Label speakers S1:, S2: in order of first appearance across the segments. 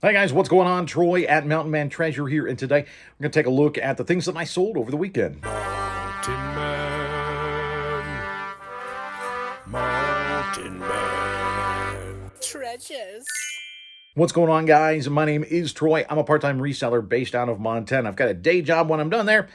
S1: Hi guys, what's going on? Troy at Mountain Man Treasure here, and today we're going to take a look at the things that I sold over the weekend.
S2: Mountain Man Treasures.
S1: What's going on, guys? My name is Troy. I'm a part-time reseller based out of Montana. I've got a day job. When I'm done there,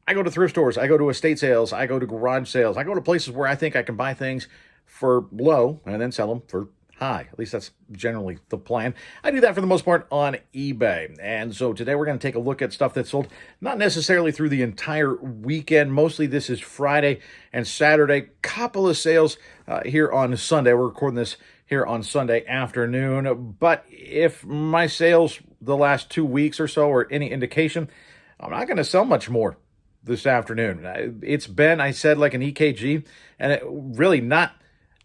S1: I go to thrift stores, I go to estate sales, I go to garage sales, I go to places where I think I can buy things for low and then sell them for high. At least that's generally the plan. I do that for the most part on eBay. And so today we're going to take a look at stuff that's sold not necessarily through the entire weekend. Mostly this is Friday and Saturday. Couple of sales here on Sunday. We're recording this here on Sunday afternoon. But if my sales the last 2 weeks or so are any indication, I'm not going to sell much more this afternoon. It's been, I said, like an EKG, and it really not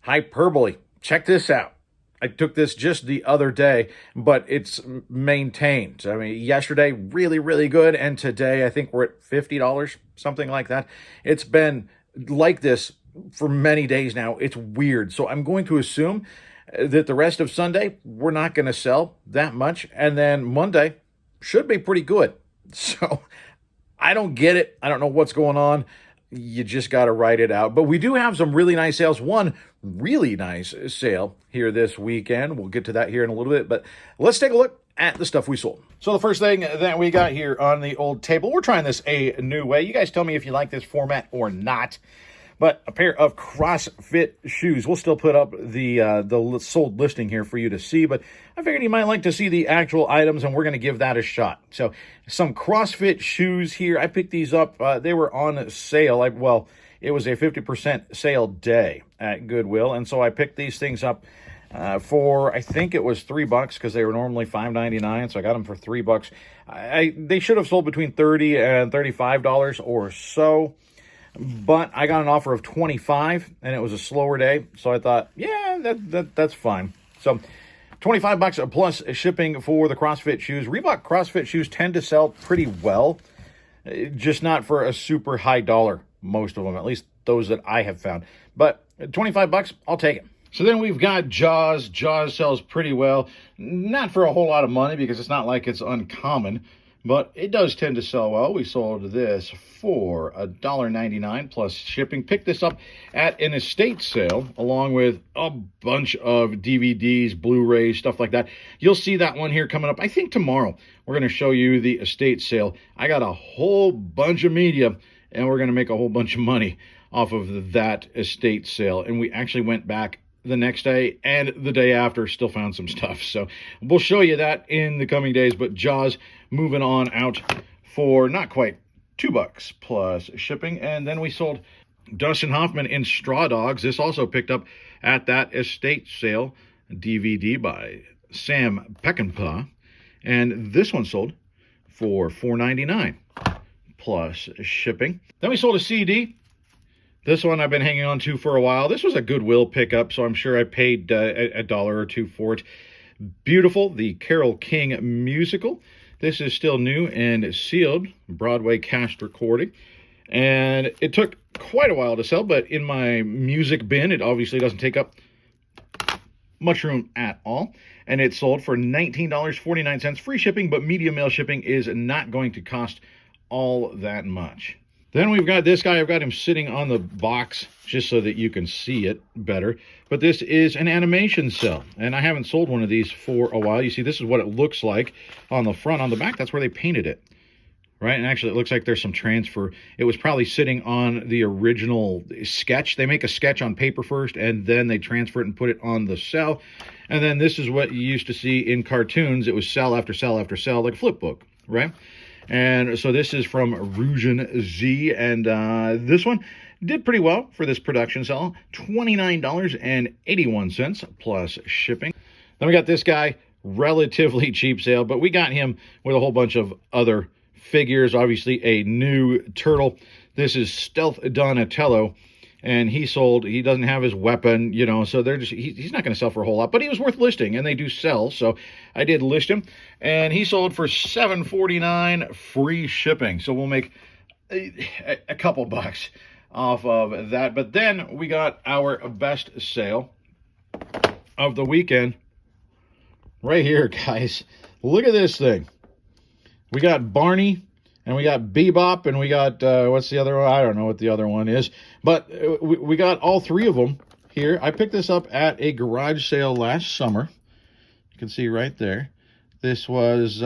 S1: hyperbole. Check this out. I took this just the other day, but it's maintained. I mean, yesterday, really, really good. And today, I think we're at $50, something like that. It's been like this for many days now. It's weird. So I'm going to assume that the rest of Sunday, we're not going to sell that much. And then Monday should be pretty good. So I don't get it. I don't know what's going on. You just got to write it out. But we do have some really nice sales. One really nice sale here this weekend. We'll get to that here in a little bit. But let's take a look at the stuff we sold. So the first thing that we got here on the old table, we're trying this a new way. You guys tell me if you like this format or not. But a pair of CrossFit shoes. We'll still put up the sold listing here for you to see, but I figured you might like to see the actual items, and we're going to give that a shot. So some CrossFit shoes here. I picked these up. They were on sale. It was a 50% sale day at Goodwill, and so I picked these things up for, I think it was $3 because they were normally $5.99, so I got them for $3. They should have sold between $30 and $35 or so. But I got an offer of $25, and it was a slower day, so I thought, yeah, that's fine. So $25 plus shipping for the CrossFit shoes. Reebok CrossFit shoes tend to sell pretty well, just not for a super high dollar, most of them, at least those that I have found. But $25, I'll take it. So then we've got Jaws. Jaws sells pretty well, not for a whole lot of money because it's not like it's uncommon, but it does tend to sell well. We sold this for $1.99 plus shipping. Picked this up at an estate sale along with a bunch of DVDs, Blu-rays, stuff like that. You'll see that one here coming up. I think tomorrow we're going to show you the estate sale. I got a whole bunch of media, and we're going to make a whole bunch of money off of that estate sale. And we actually went back the next day and the day after, still found some stuff. So we'll show you that in the coming days. But Jaws moving on out for not quite $2 plus shipping. And then we sold Dustin Hoffman in Straw Dogs. This also picked up at that estate sale, DVD by Sam Peckinpah. And this one sold for $4.99 plus shipping. Then we sold a CD. This one I've been hanging on to for a while. This was a Goodwill pickup, so I'm sure I paid a dollar or two for it. Beautiful, the Carole King musical. This is still new and sealed, Broadway cast recording. And it took quite a while to sell, but in my music bin, it obviously doesn't take up much room at all. And it sold for $19.49, free shipping, but media mail shipping is not going to cost all that much. Then we've got this guy. I've got him sitting on the box just so that you can see it better. But this is an animation cell, and I haven't sold one of these for a while. You see, this is what it looks like on the front. On the back, that's where they painted it, right? And actually, it looks like there's some transfer. It was probably sitting on the original sketch. They make a sketch on paper first, and then they transfer it and put it on the cell. And then this is what you used to see in cartoons. It was cell after cell after cell, like a flip book, right? And so this is from Rugen Z, and this one did pretty well for this production cell, $29.81 plus shipping. Then we got this guy, relatively cheap sale, but we got him with a whole bunch of other figures, obviously a new turtle. This is Stealth Donatello, and he doesn't have his weapon, so he's not going to sell for a whole lot, but he was worth listing, and they do sell, so I did list him, and he sold for $7.49 free shipping, so we'll make a couple bucks off of that. But then we got our best sale of the weekend right here, guys. Look at this thing. We got Barney, and we got Bebop, and we got, what's the other one? I don't know what the other one is. But we got all three of them here. I picked this up at a garage sale last summer. You can see right there. This was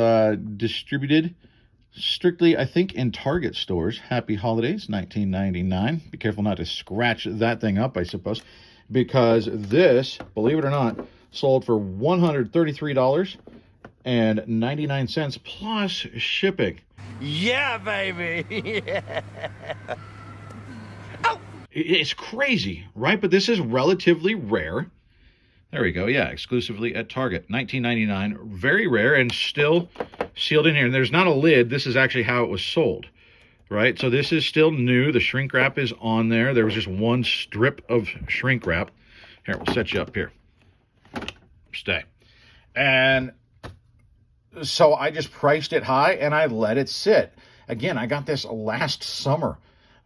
S1: distributed strictly, I think, in Target stores. Happy Holidays, 1999. Be careful not to scratch that thing up, I suppose. Because this, believe it or not, sold for $133.99 plus shipping.
S2: Yeah, baby. Yeah.
S1: Oh! It's crazy, right? But this is relatively rare. There we go. Yeah, exclusively at Target. $19.99. Very rare and still sealed in here. And there's not a lid. This is actually how it was sold, right? So this is still new. The shrink wrap is on there. There was just one strip of shrink wrap. Here, we'll set you up here. Stay. And so I just priced it high and I let it sit. Again, I got this last summer.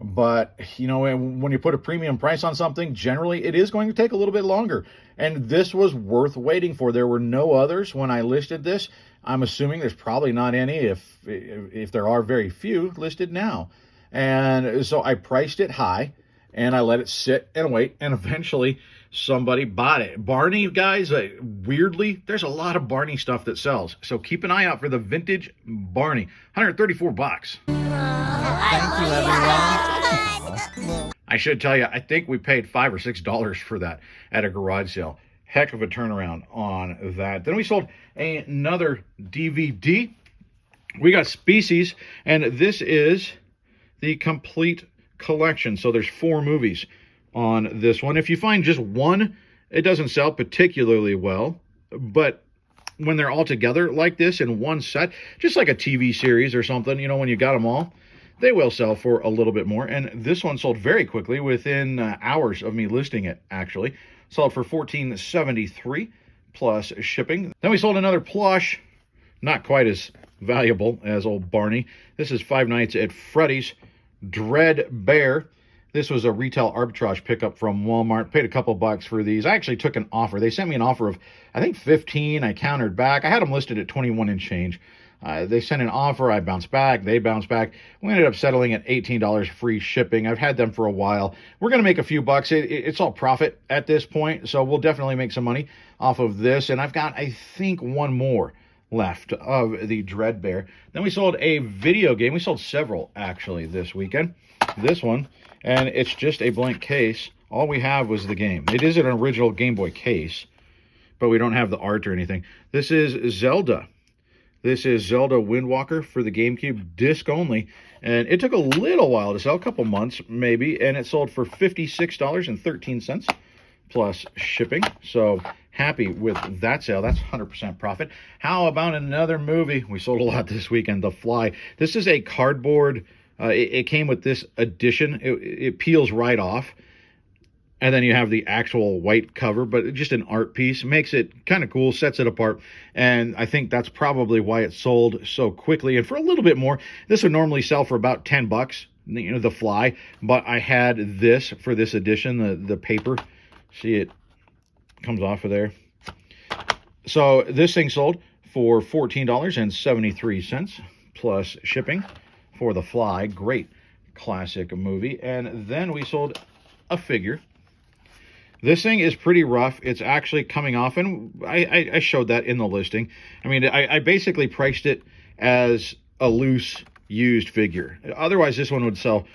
S1: But, you know, when you put a premium price on something, generally it is going to take a little bit longer. And this was worth waiting for. There were no others when I listed this. I'm assuming there's probably not any, if there are very few listed now. And so I priced it high and I let it sit and wait. And eventually somebody bought it. Barney, guys, weirdly, there's a lot of Barney stuff that sells. So keep an eye out for the vintage Barney. $134.
S3: Thank you, everyone.
S1: I should tell you, I think we paid $5 or $6 for that at a garage sale. Heck of a turnaround on that. Then we sold another DVD. We got Species, and this is the complete collection. So there's 4 movies on this one. If you find just one, it doesn't sell particularly well, but when they're all together like this in one set, just like a TV series or something, you know, when you got them all, they will sell for a little bit more. And this one sold very quickly within hours of me listing it, actually. Sold for $14.73 plus shipping. Then we sold another plush, not quite as valuable as old Barney. This is Five Nights at Freddy's Dread Bear. This was a retail arbitrage pickup from Walmart. Paid a couple bucks for these. I actually took an offer. They sent me an offer of, I think, 15. I countered back. I had them listed at 21 and change. They sent an offer. I bounced back. They bounced back. We ended up settling at $18 free shipping. I've had them for a while. We're going to make a few bucks. It's all profit at this point, so we'll definitely make some money off of this. And I've got, I think, one more left of the Dread Bear. Then we sold a video game. We sold several, actually, this weekend. This one, and it's just a blank case. All we have was the game. It is an original Game Boy case, but we don't have the art or anything. This is Zelda. This is Zelda Wind Walker for the GameCube, disc only. And it took a little while to sell, a couple months maybe, and it sold for $56.13 plus shipping. So happy with that sale. That's 100% profit. How about another movie? We sold a lot this weekend, The Fly. This is a cardboard, it came with this edition. It peels right off. And then you have the actual white cover, but just an art piece. Makes it kind of cool, sets it apart. And I think that's probably why it sold so quickly. And for a little bit more, this would normally sell for about $10, you know, The Fly. But I had this for this edition, the paper. See, it comes off of there. So this thing sold for $14.73 plus shipping for The Fly. Great classic movie. And then we sold a figure. This thing is pretty rough. It's actually coming off, and I showed that in the listing. I mean, I basically priced it as a loose, used figure. Otherwise, this one would sell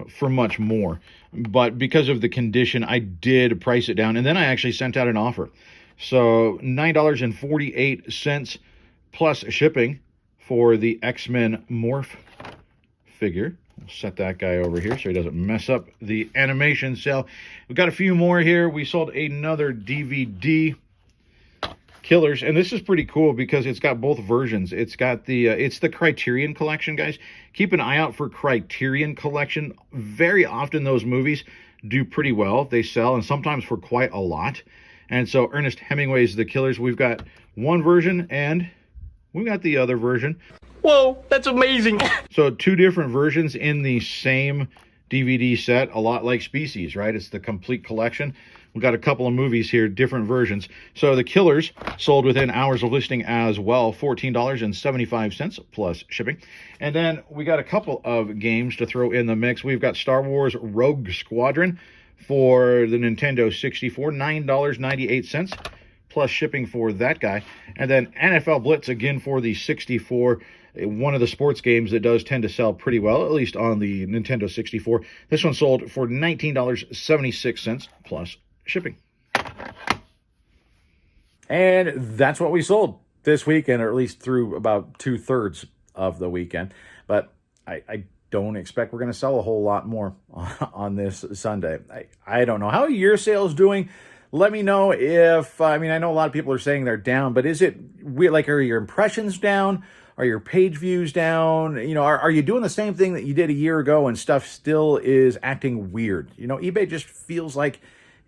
S1: for much more. But because of the condition, I did price it down, and then I actually sent out an offer. So $9.48 plus shipping for the X-Men Morph figure. We'll set that guy over here so he doesn't mess up the animation cell. We've got a few more here. We sold another DVD, Killers, and this is pretty cool because it's got both versions. It's got the it's the Criterion Collection, guys. Keep an eye out for Criterion Collection. Very often those movies do pretty well. They sell, and sometimes for quite a lot. And so Ernest Hemingway's The Killers, we've got one version, and we've got the other version.
S2: Whoa, that's amazing.
S1: So 2 different versions in the same DVD set, a lot like Species, right? It's the complete collection. We've got a couple of movies here, different versions. So The Killers sold within hours of listing as well, $14.75 plus shipping. And then we got a couple of games to throw in the mix. We've got Star Wars Rogue Squadron for the Nintendo 64, $9.98 plus shipping for that guy. And then NFL Blitz again for the 64, one of the sports games that does tend to sell pretty well, at least on the Nintendo 64. This one sold for $19.76 plus shipping. And that's what we sold this weekend, or at least through about 2/3 of the weekend. But I don't expect we're going to sell a whole lot more on this Sunday. I don't know. How are your sales doing? Let me know if, I know a lot of people are saying they're down, but is it weird? Like, are your impressions down? Are your page views down? Are you doing the same thing that you did a year ago and stuff still is acting weird? eBay just feels like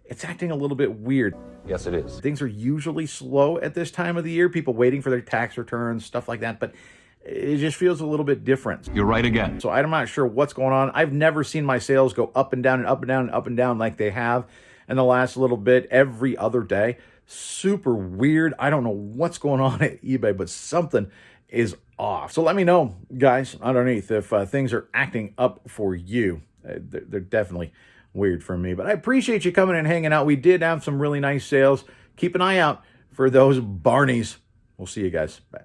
S1: it's acting a little bit weird.
S4: Yes, it is.
S1: Things are usually slow at this time of the year, people waiting for their tax returns, stuff like that, but it just feels a little bit different.
S4: You're right again.
S1: So I'm not sure what's going on. I've never seen my sales go up and down and up and down and up and down like they have in the last little bit every other day. Super weird. I don't know what's going on at eBay, but something is off. So let me know, guys, underneath if things are acting up for you. They're definitely weird for me, but I appreciate you coming and hanging out. We did have some really nice sales. Keep an eye out for those Barneys. We'll see you guys. Bye.